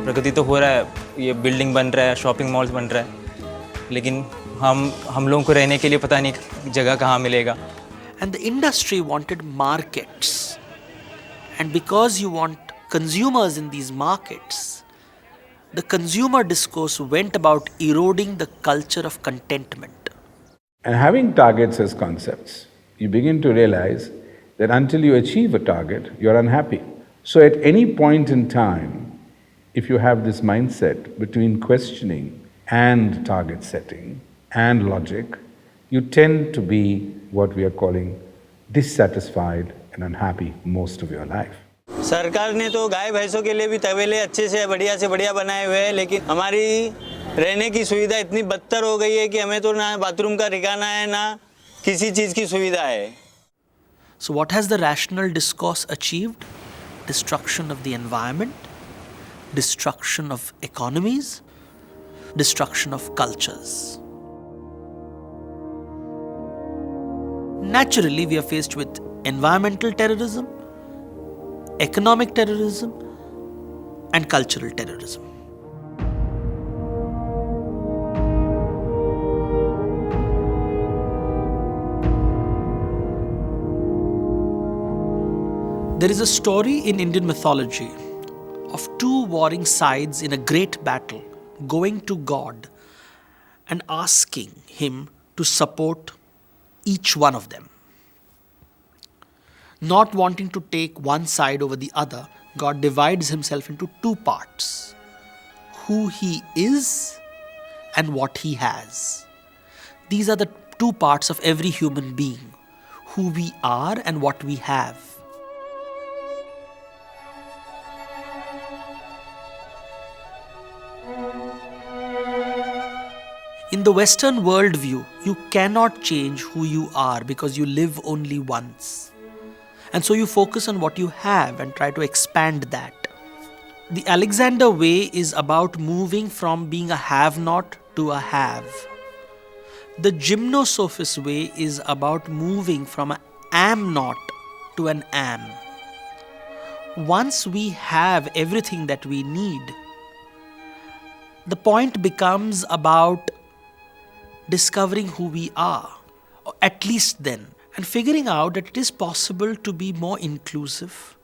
प्रगति तो हो रहा है, ये बिल्डिंग बन रहा है, शॉपिंग मॉल्स बन रहा है, लेकिन हम लोगों को रहने के लिए पता नहीं जगह कहाँ मिलेगा. And the industry wanted markets. And because you want consumers in these markets, the consumer discourse went about eroding the culture of contentment. And having targets as concepts, you begin to realize that until you achieve a target, you're unhappy. So at any point in time, if you have this mindset between questioning and target setting and logic, you tend to be what we are calling dissatisfied and unhappy most of your life. सरकार ने तो गाय भैंसों के लिए भी तबेले अच्छे से बढ़िया बनाए हुए हैं, लेकिन हमारी रहने की सुविधा इतनी बदतर हो गई है कि हमें तो ना बाथरूम का ठिकाना है, ना किसी चीज़ की सुविधा है. So what has the rational discourse achieved? Destruction of the environment, destruction of economies, destruction of cultures. Naturally, we are faced with environmental terrorism, economic terrorism, and cultural terrorism. There is a story in Indian mythology of two warring sides in a great battle going to God and asking Him to support each one of them. Not wanting to take one side over the other, God divides Himself into two parts: who He is and what He has. These are the two parts of every human being: who we are and what we have. In the Western worldview, you cannot change who you are because you live only once. And so you focus on what you have and try to expand that. The Alexander way is about moving from being a have-not to a have. The Gymnosophist way is about moving from an am-not to an am. Once we have everything that we need, the point becomes about discovering who we are, or at least then, and figuring out that it is possible to be more inclusive,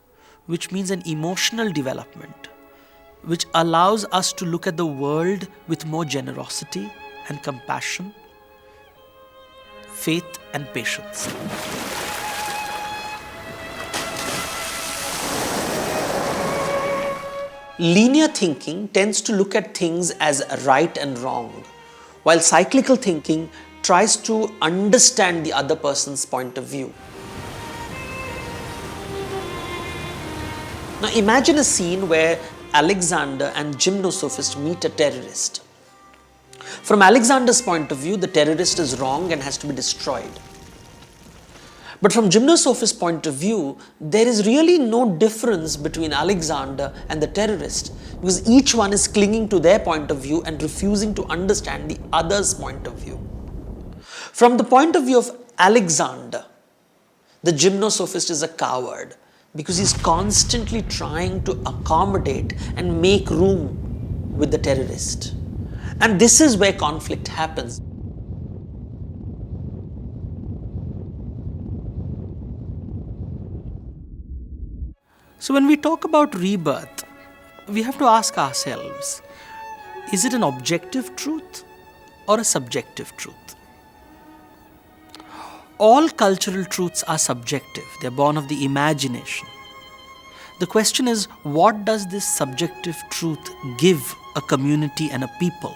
which means an emotional development, which allows us to look at the world with more generosity and compassion, faith and patience. Linear thinking tends to look at things as right and wrong, while cyclical thinking tries to understand the other person's point of view. Now imagine a scene where Alexander and Gymnosophist meet a terrorist. From Alexander's point of view, the terrorist is wrong and has to be destroyed. But from Gymnosophist's point of view, there is really no difference between Alexander and the terrorist, because each one is clinging to their point of view and refusing to understand the other's point of view. From the point of view of Alexander, the Gymnosophist is a coward because he's constantly trying to accommodate and make room with the terrorist. And this is where conflict happens. So when we talk about rebirth, we have to ask ourselves, is it an objective truth or a subjective truth? All cultural truths are subjective. They're born of the imagination. The question is, what does this subjective truth give a community and a people?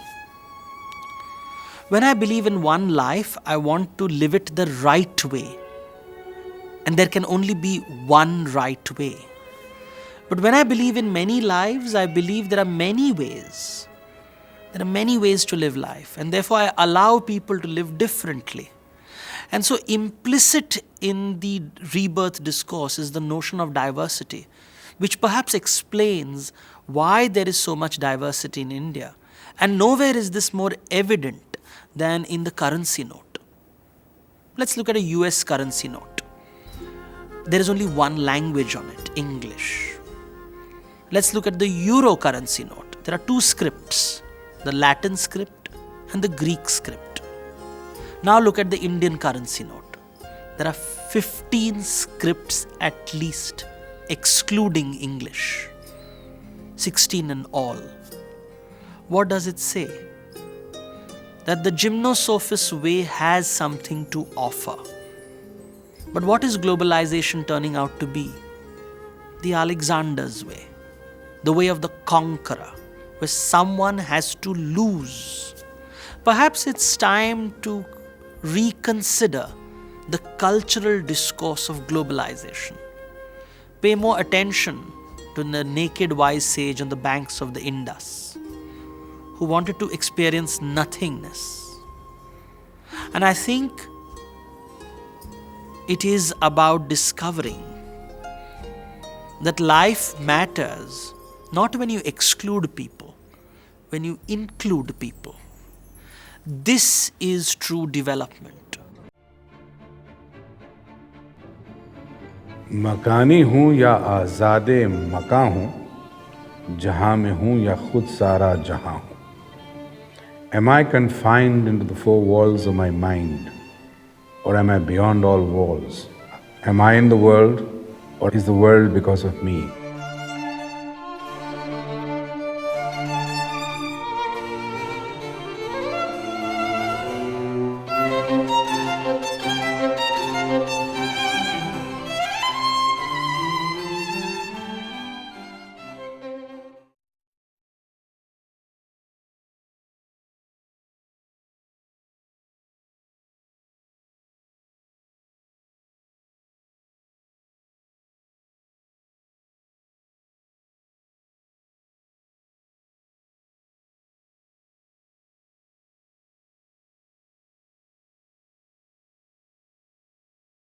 When I believe in one life, I want to live it the right way. And there can only be one right way. But when I believe in many lives, I believe there are many ways. There are many ways to live life, and therefore I allow people to live differently. And so implicit in the rebirth discourse is the notion of diversity, which perhaps explains why there is so much diversity in India. And nowhere is this more evident than in the currency note. Let's look at a US currency note. There is only one language on it, English. Let's look at the Euro currency note. There are two scripts, the Latin script and the Greek script. Now look at the Indian currency note. There are 15 scripts at least, excluding English. 16 in all. What does it say? That the gymnosophist way has something to offer. But what is globalization turning out to be? The Alexander's way, the way of the conqueror, where someone has to lose. Perhaps it's time to reconsider the cultural discourse of globalization. Pay more attention to the naked wise sage on the banks of the Indus, who wanted to experience nothingness. And I think it is about discovering that life matters not when you exclude people, when you include people. This is true development. मकानी हूँ या आज़ादे मकां हूँ, जहाँ में हूँ या खुद सारा जहाँ हूँ. Am I confined into the four walls of my mind, or am I beyond all walls? Am I in the world, or is the world because of me?